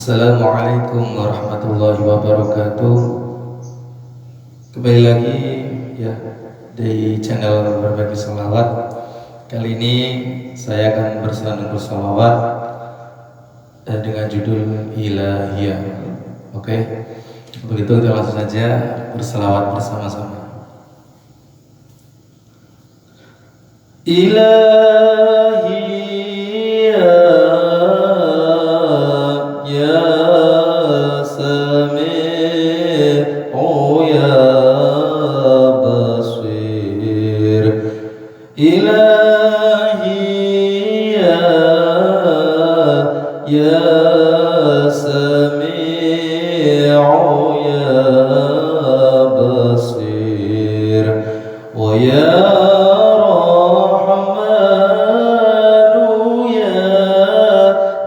Assalamualaikum warahmatullahi wabarakatuh. Kembali lagi ya di channel Berbagi Sholawat. Kali ini saya akan bersandung bersolawat dengan judul Ilahiyah. Oke, begitu kita langsung saja berselawat bersama-sama. Ilahiyah ya Ilahi ya Sami'u ya Basir wa ya Rahmanu ya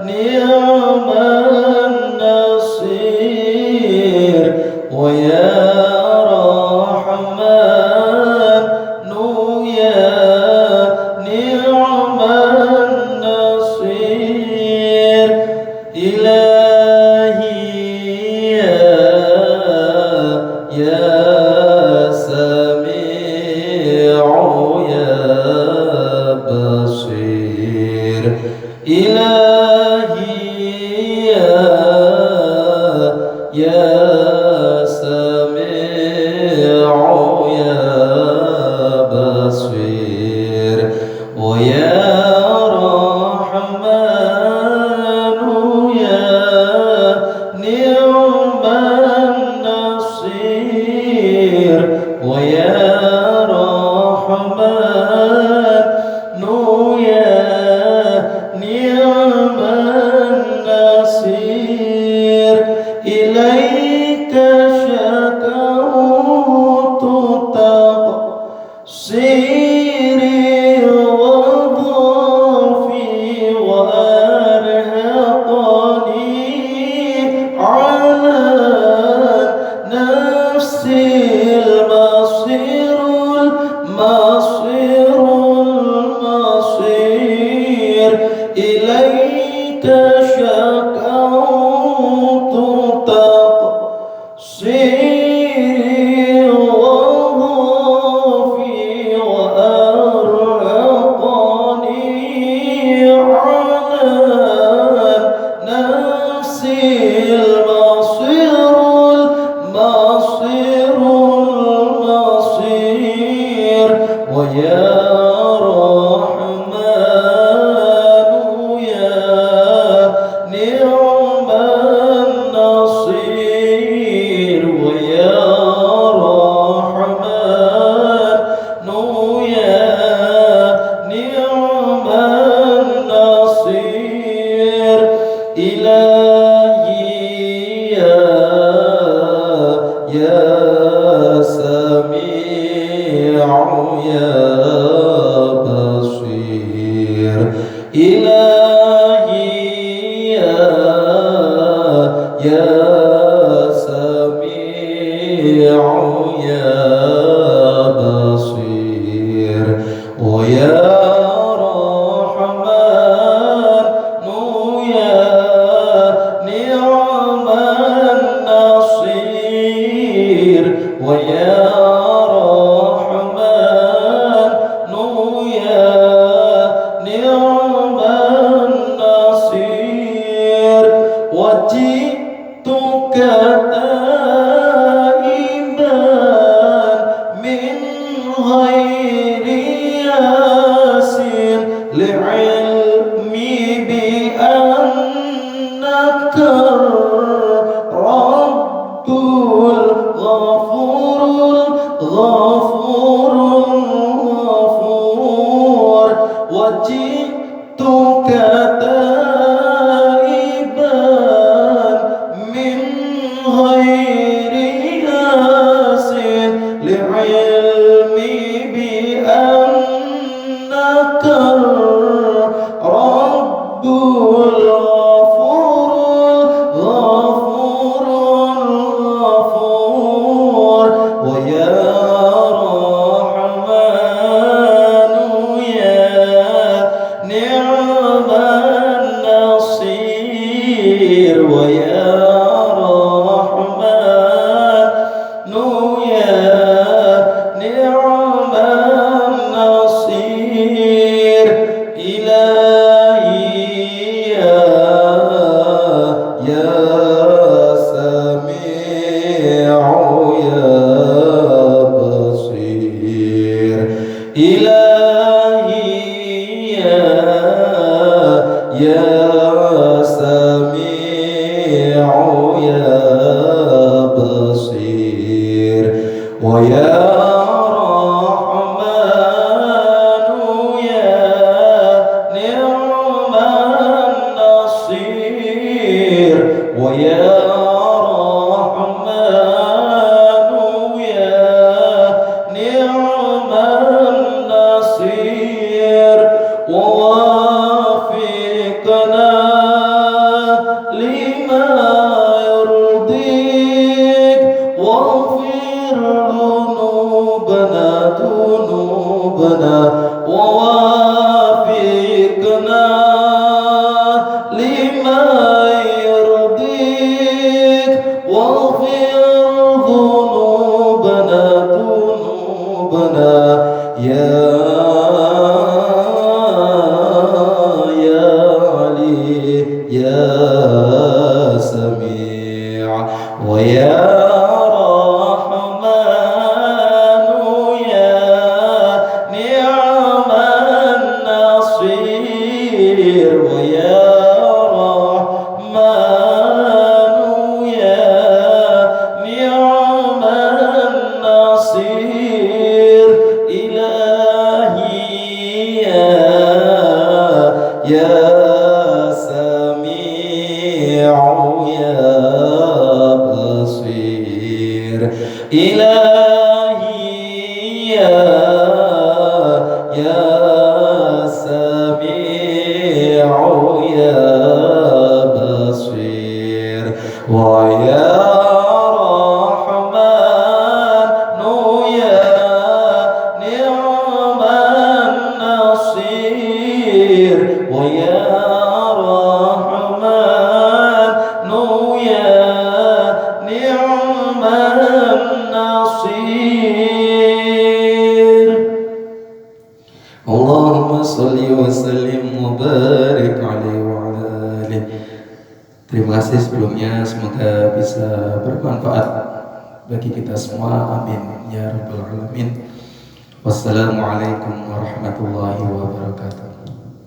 Ni'man Nasir wa ya Ilahi ya Sami'u ya Basir wa ya Rahmanu ya Ni'man Nasir wa ya Rahmanu ya ilaika syakautu taqsiri wa dhafi wa arhaqani ala nafsil masir ilaika syakautu تقصيري وضعفي وأرهقني على نفسي المصير ويا Ilahi ya Sami'u ya Basir Ilahi ya Sami'u ya Basir wa ya ويا رحمن يا نعم النصير وجئتك تائبا من غير ياس لعلمي بأنك رب غفور وجئتك تائبا من غير ياس لعلمي بأنك رب الغفور Terima kasih sebelumnya, semoga bisa bermanfaat bagi kita semua. Amin ya rabbal alamin. Wassalamualaikum warahmatullahi wabarakatuh.